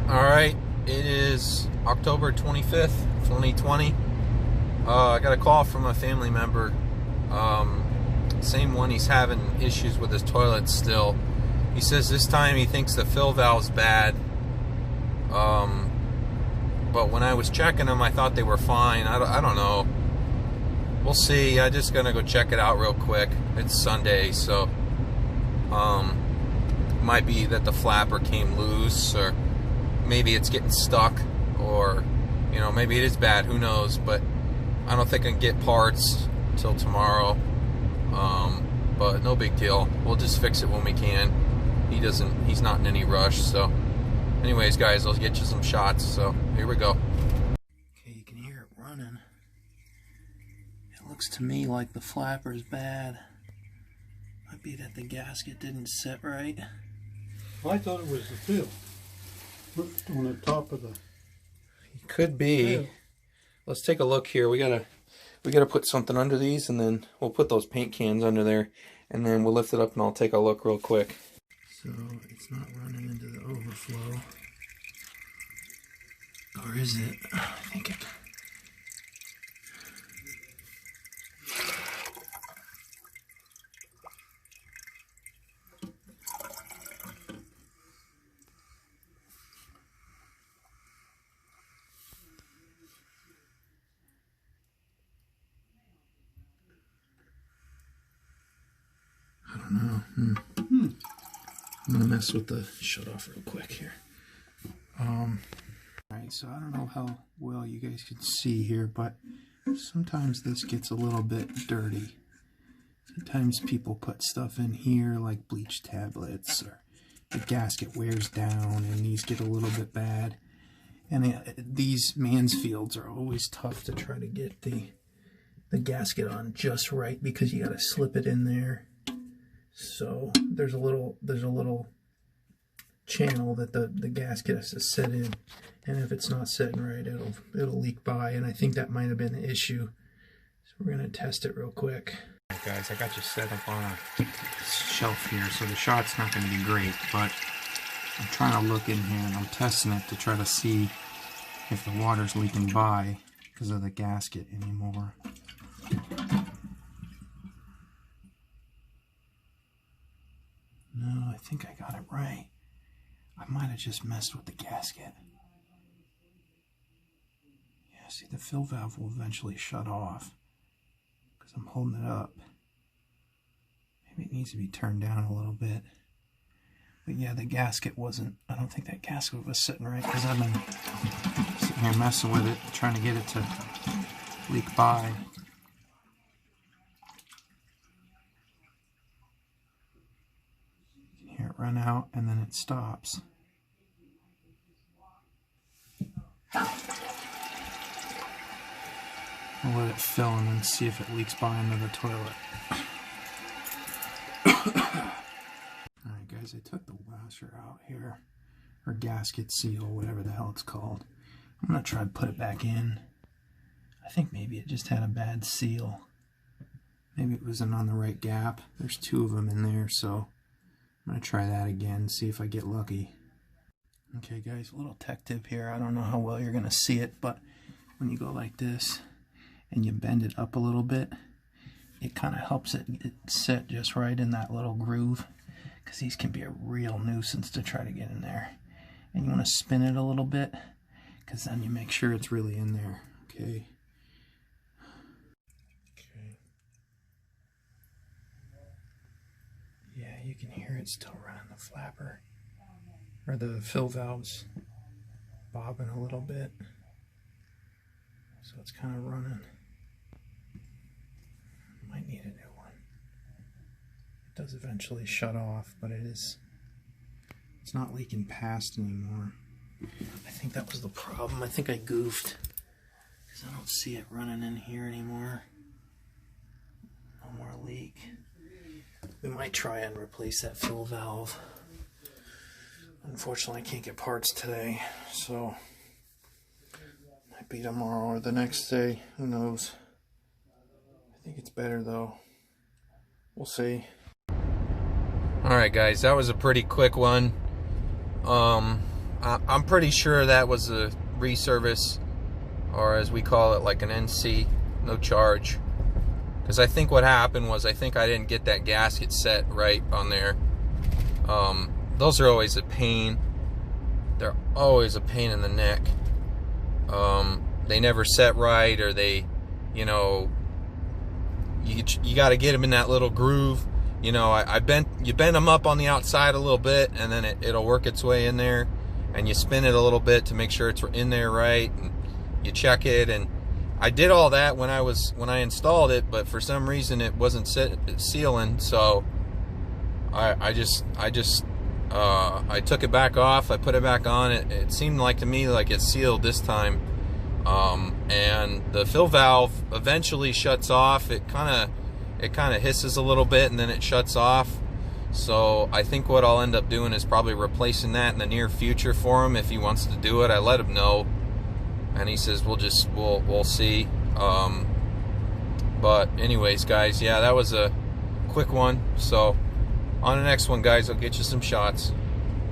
Alright, it is October 25th, 2020. I got a call from a family member. Same one, he's having issues with his toilet still. He says this time he thinks the fill valve's bad. But when I was checking them, I thought they were fine. I don't know. We'll see. I'm just gonna go check it out real quick. It's Sunday, so might be that the flapper came loose, or maybe it's getting stuck, or maybe it is bad. Who knows? But I don't think I can get parts till tomorrow. But no big deal. We'll just fix it when we can. He's not in any rush. So anyways, guys, I'll get you some shots. So here we go. Okay, you can hear it running. It looks to me like the flapper's bad. Might be that the gasket didn't set right. I thought it was the fill on the top of the. It could be. Fill. Let's take a look here. We gotta put something under these, and then we'll put those paint cans under there, and then we'll lift it up, and I'll take a look real quick. So it's not running into the overflow, or is it? I think it. I don't know. I'm gonna mess with the shut off real quick here. Alright, so I don't know how well you guys can see here, but sometimes this gets a little bit dirty. Sometimes people put stuff in here like bleach tablets, or the gasket wears down and these get a little bit bad. And these Mansfields are always tough to try to get the gasket on just right, because you gotta slip it in there. So there's a little channel that the gasket has to set in, and if it's not setting right, it'll leak by, and I think that might have been the issue. So we're gonna test it real quick. Alright guys, I got you set up on a shelf here, so the shot's not gonna be great, but I'm trying to look in here and I'm testing it to try to see if the water's leaking by because of the gasket anymore. No, I think I got it right. I might have just messed with the gasket. Yeah, see, the fill valve will eventually shut off because I'm holding it up. Maybe it needs to be turned down a little bit. But yeah, the gasket wasn't, I don't think that gasket was sitting right, because I've been sitting here messing with it, trying to get it to leak by. It run out and then it stops. I'll let it fill and then see if it leaks by into the toilet. Alright guys, I took the washer out here, or gasket seal, whatever the hell it's called. I'm going to try to put it back in. I think maybe it just had a bad seal. Maybe it wasn't on the right gap. There's two of them in there, so I'm going to try that again, see if I get lucky. Okay guys, a little tech tip here. I don't know how well you're going to see it, but when you go like this and you bend it up a little bit, it kind of helps it sit just right in that little groove, because these can be a real nuisance to try to get in there. And you want to spin it a little bit, because then you make sure it's really in there. Okay. Yeah, you can hear it still running, the flapper, or the fill valves bobbing a little bit. So it's kind of running. Might need a new one. It does eventually shut off, but it's not leaking past anymore. I think that was the problem. I think I goofed, because I don't see it running in here anymore. No more leak. We might try and replace that fill valve. Unfortunately, I can't get parts today, so might be tomorrow or the next day. Who knows? I think it's better though. We'll see. Alright guys, that was a pretty quick one. I'm pretty sure that was a reservice, or as we call it, like an NC, no charge. Because I think what happened was, I think I didn't get that gasket set right on there. Those are always a pain. They're always a pain in the neck. They never set right, or they, you know, you got to get them in that little groove. You know, you bend them up on the outside a little bit, and then it'll work its way in there, and you spin it a little bit to make sure it's in there right, and you check it. And I did all that when I installed it, but for some reason it wasn't sealing, so I took it back off. I put it back on. It seemed like to me like it sealed this time, and the fill valve eventually shuts off. It kind of hisses a little bit, and then it shuts off. So I think what I'll end up doing is probably replacing that in the near future for him if he wants to do it. I let him know, and he says we'll see. But anyways, guys, yeah, that was a quick one. So on the next one, guys, I'll get you some shots.